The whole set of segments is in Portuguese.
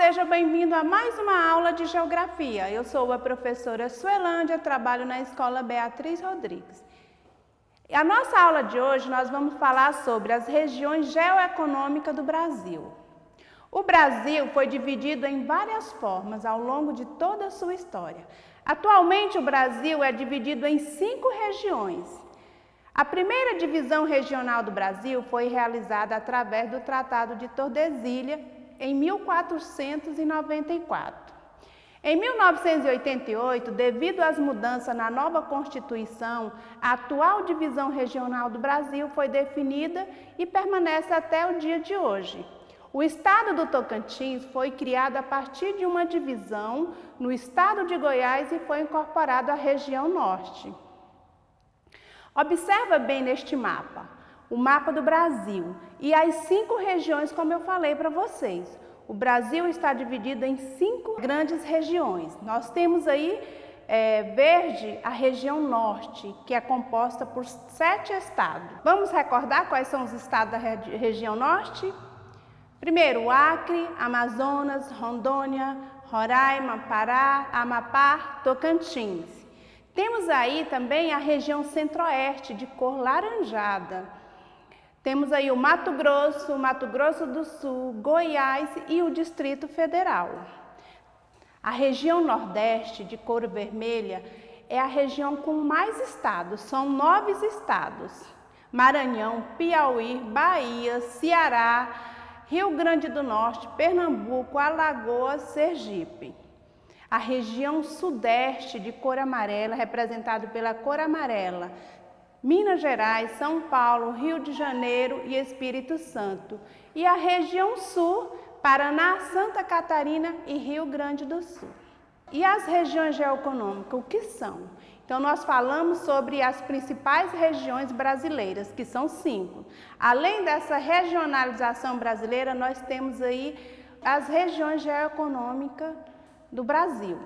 seja bem-vindo a mais uma aula de Geografia. Eu sou a professora Suelândia, trabalho na Escola Beatriz Rodrigues. E a nossa aula de hoje nós vamos falar sobre as regiões geoeconômicas do Brasil. O Brasil foi dividido em várias formas ao longo de toda a sua história. Atualmente o Brasil é dividido em 5 regiões. A primeira divisão regional do Brasil foi realizada através do Tratado de Tordesilhas, em 1494. Em 1988, devido às mudanças na nova Constituição, a atual divisão regional do Brasil foi definida e permanece até o dia de hoje. O estado do Tocantins foi criado a partir de uma divisão no estado de Goiás e foi incorporado à região norte. Observa bem neste mapa. O mapa do Brasil e as 5 regiões, como eu falei para vocês. O Brasil está dividido em 5 grandes regiões. Nós temos aí verde a região norte, que é composta por 7 estados. Vamos recordar quais são os estados da região norte? Primeiro, Acre, Amazonas, Rondônia, Roraima, Pará, Amapá, Tocantins. Temos aí também a região centro-oeste, de cor laranjada. Temos aí o Mato Grosso do Sul, Goiás e o Distrito Federal. A região nordeste, de cor vermelha, é a região com mais estados, são 9 estados. Maranhão, Piauí, Bahia, Ceará, Rio Grande do Norte, Pernambuco, Alagoas, Sergipe. A região sudeste, de cor amarela, representado pela cor amarela, Minas Gerais, São Paulo, Rio de Janeiro e Espírito Santo. E a região sul, Paraná, Santa Catarina e Rio Grande do Sul. E as regiões geoeconômicas, o que são? Então, nós falamos sobre as principais regiões brasileiras, que são 5. Além dessa regionalização brasileira, nós temos aí as regiões geoeconômicas do Brasil.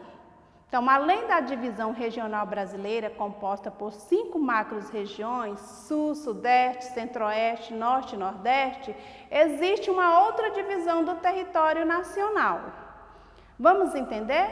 Então, além da divisão regional brasileira, composta por 5 macro-regiões, Sul, Sudeste, Centro-Oeste, Norte e Nordeste, existe uma outra divisão do território nacional. Vamos entender?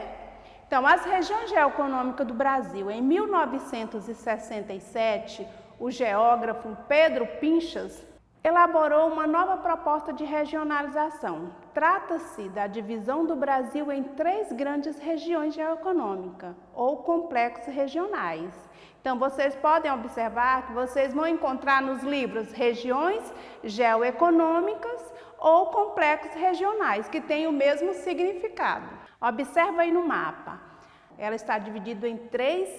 Então, as regiões geoeconômicas do Brasil. Em 1967, o geógrafo Pedro Pinchas elaborou uma nova proposta de regionalização. Trata-se da divisão do Brasil em 3 grandes regiões geoeconômicas, ou complexos regionais. Então, vocês podem observar que vocês vão encontrar nos livros regiões geoeconômicas ou complexos regionais, que têm o mesmo significado. Observa aí no mapa. Ela está dividida em 3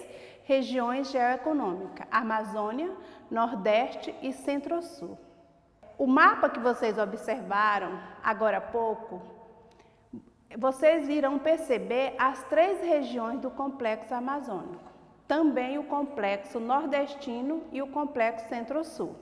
regiões geoeconômicas: Amazônia, Nordeste e Centro-Sul. O mapa que vocês observaram agora há pouco, vocês irão perceber as 3 regiões do complexo amazônico, também o complexo nordestino e o complexo centro-sul.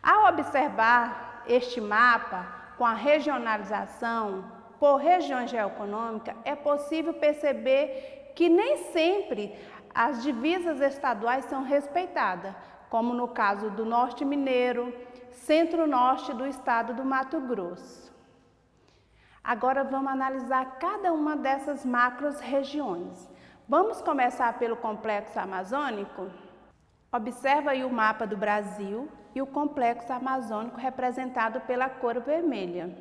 Ao observar este mapa com a regionalização por regiões geoeconômicas, é possível perceber que nem sempre as divisas estaduais são respeitadas, como no caso do Norte Mineiro, Centro-Norte do estado do Mato Grosso. Agora vamos analisar cada uma dessas macro-regiões. Vamos começar pelo complexo amazônico? Observa aí o mapa do Brasil e o complexo amazônico representado pela cor vermelha.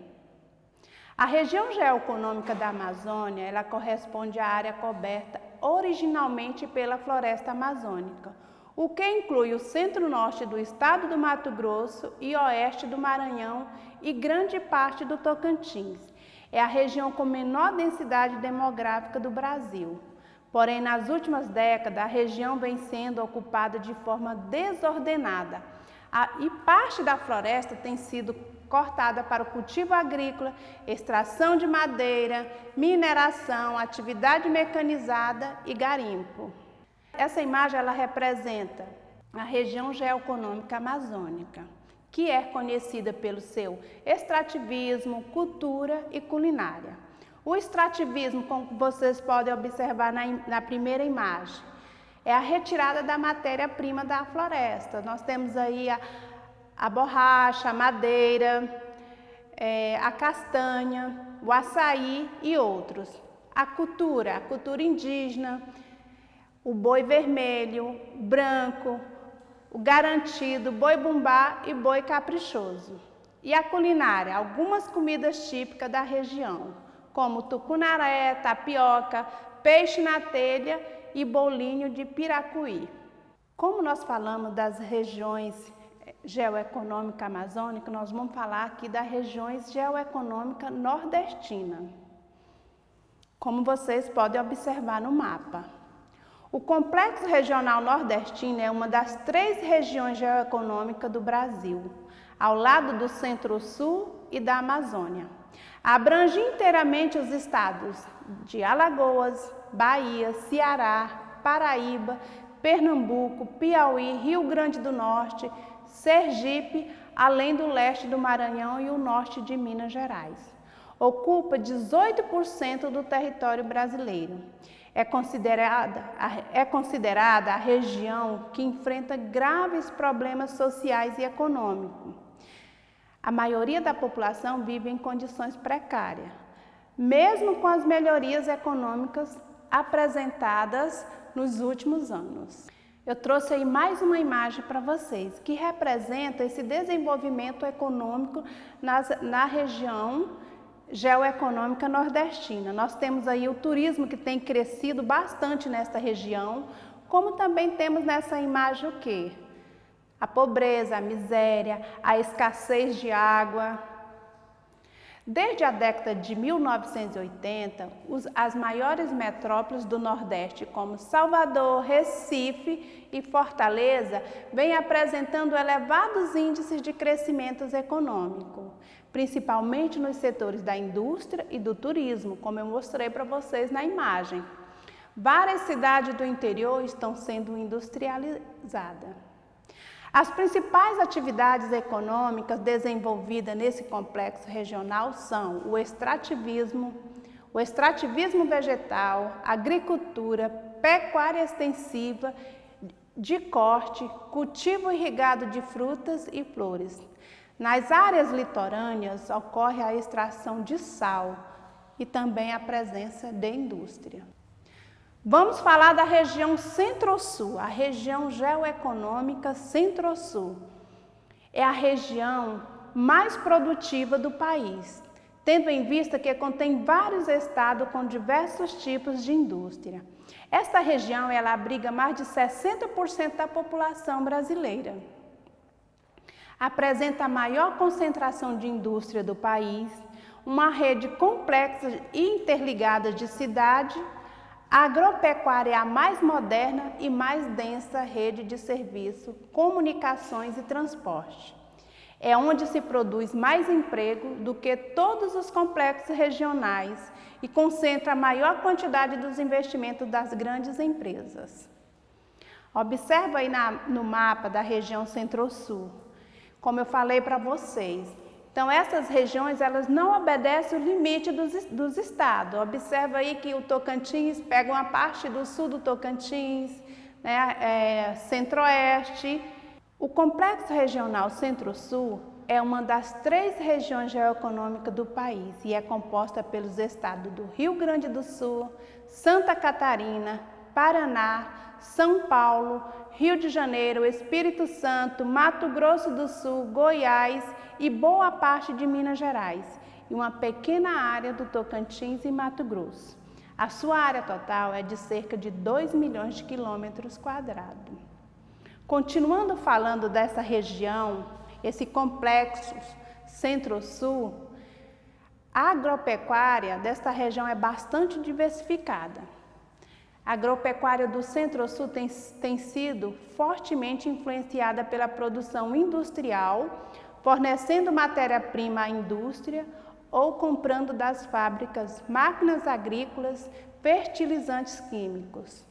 A região geoeconômica da Amazônia, ela corresponde à área coberta originalmente pela floresta amazônica, o que inclui o centro-norte do estado do Mato Grosso e oeste do Maranhão e grande parte do Tocantins. É a região com menor densidade demográfica do Brasil. Porém, nas últimas décadas, a região vem sendo ocupada de forma desordenada e parte da floresta tem sido cortada para o cultivo agrícola, extração de madeira, mineração, atividade mecanizada e garimpo. Essa imagem ela representa a região geoeconômica amazônica, que é conhecida pelo seu extrativismo, cultura e culinária. O extrativismo, como vocês podem observar na primeira imagem, é a retirada da matéria-prima da floresta. Nós temos aí a borracha, a madeira, a castanha, o açaí e outros. A cultura indígena, o boi vermelho, branco, o garantido, boi bumbá e boi caprichoso. E a culinária, algumas comidas típicas da região, como tucunaré, tapioca, peixe na telha e bolinho de piracuí. Como nós falamos das regiões geoeconômicas amazônicas, nós vamos falar aqui das regiões geoeconômicas nordestinas, como vocês podem observar no mapa. O Complexo Regional Nordestino é uma das 3 regiões geoeconômicas do Brasil, ao lado do Centro-Sul e da Amazônia. Abrange inteiramente os estados de Alagoas, Bahia, Ceará, Paraíba, Pernambuco, Piauí, Rio Grande do Norte, Sergipe, além do leste do Maranhão e o norte de Minas Gerais. Ocupa 18% do território brasileiro. É considerada a região que enfrenta graves problemas sociais e econômicos. A maioria da população vive em condições precárias, mesmo com as melhorias econômicas apresentadas nos últimos anos. Eu trouxe aí mais uma imagem para vocês, que representa esse desenvolvimento econômico na região geoeconômica nordestina. Nós temos aí o turismo que tem crescido bastante nesta região, como também temos nessa imagem o quê? A pobreza, a miséria, a escassez de água. Desde a década de 1980, as maiores metrópoles do Nordeste, como Salvador, Recife e Fortaleza, vêm apresentando elevados índices de crescimento econômico, principalmente nos setores da indústria e do turismo, como eu mostrei para vocês na imagem. Várias cidades do interior estão sendo industrializadas. As principais atividades econômicas desenvolvidas nesse complexo regional são o extrativismo vegetal, agricultura, pecuária extensiva, de corte, cultivo irrigado de frutas e flores. Nas áreas litorâneas ocorre a extração de sal e também a presença de indústria. Vamos falar da região Centro-Sul, a região geoeconômica Centro-Sul. É a região mais produtiva do país, tendo em vista que contém vários estados com diversos tipos de indústria. Esta região ela abriga mais de 60% da população brasileira. Apresenta a maior concentração de indústria do país, uma rede complexa e interligada de cidades. A agropecuária é a mais moderna e mais densa rede de serviço, comunicações e transporte. É onde se produz mais emprego do que todos os complexos regionais e concentra a maior quantidade dos investimentos das grandes empresas. Observa aí no mapa da região Centro-Sul, como eu falei para vocês. Então, essas regiões, elas não obedecem o limite dos estados. Observa aí que o Tocantins pega uma parte do sul do Tocantins, né, Centro-Oeste. O Complexo Regional Centro-Sul é uma das 3 regiões geoeconômicas do país e é composta pelos estados do Rio Grande do Sul, Santa Catarina, Paraná, São Paulo, Rio de Janeiro, Espírito Santo, Mato Grosso do Sul, Goiás e boa parte de Minas Gerais, e uma pequena área do Tocantins e Mato Grosso. A sua área total é de cerca de 2 milhões de quilômetros quadrados. Continuando falando dessa região, esse complexo Centro-Sul, a agropecuária desta região é bastante diversificada. A agropecuária do Centro-Sul tem sido fortemente influenciada pela produção industrial, fornecendo matéria-prima à indústria ou comprando das fábricas máquinas agrícolas, fertilizantes químicos.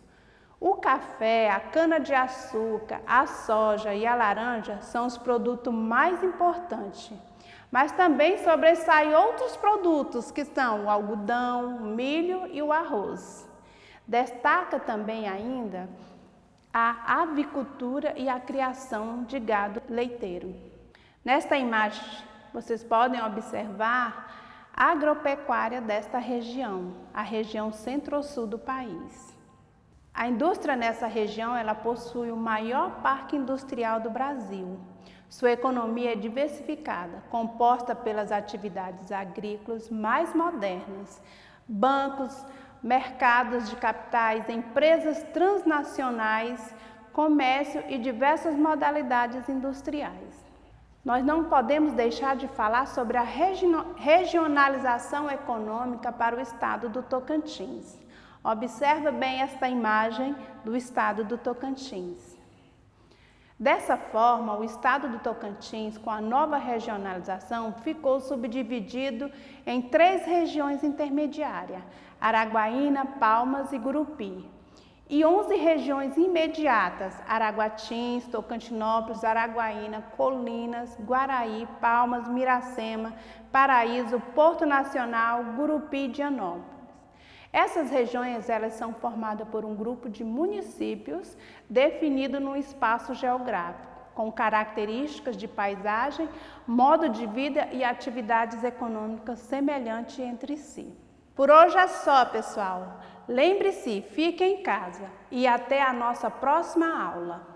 O café, a cana-de-açúcar, a soja e a laranja são os produtos mais importantes, mas também sobressaem outros produtos que são o algodão, o milho e o arroz. Destaca também ainda a avicultura e a criação de gado leiteiro. Nesta imagem vocês podem observar a agropecuária desta região, a região centro-sul do país. A indústria nessa região, ela possui o maior parque industrial do Brasil. Sua economia é diversificada, composta pelas atividades agrícolas mais modernas, bancos, mercados de capitais, empresas transnacionais, comércio e diversas modalidades industriais. Nós não podemos deixar de falar sobre a regionalização econômica para o estado do Tocantins. Observa bem esta imagem do estado do Tocantins. Dessa forma, o estado do Tocantins, com a nova regionalização, ficou subdividido em 3 regiões intermediárias: Araguaína, Palmas e Gurupi. E 11 regiões imediatas: Araguatins, Tocantinópolis, Araguaína, Colinas, Guaraí, Palmas, Miracema, Paraíso, Porto Nacional, Gurupi e Dianópolis. Essas regiões, elas são formadas por um grupo de municípios definido num espaço geográfico, com características de paisagem, modo de vida e atividades econômicas semelhantes entre si. Por hoje é só, pessoal. Lembre-se, fique em casa e até a nossa próxima aula.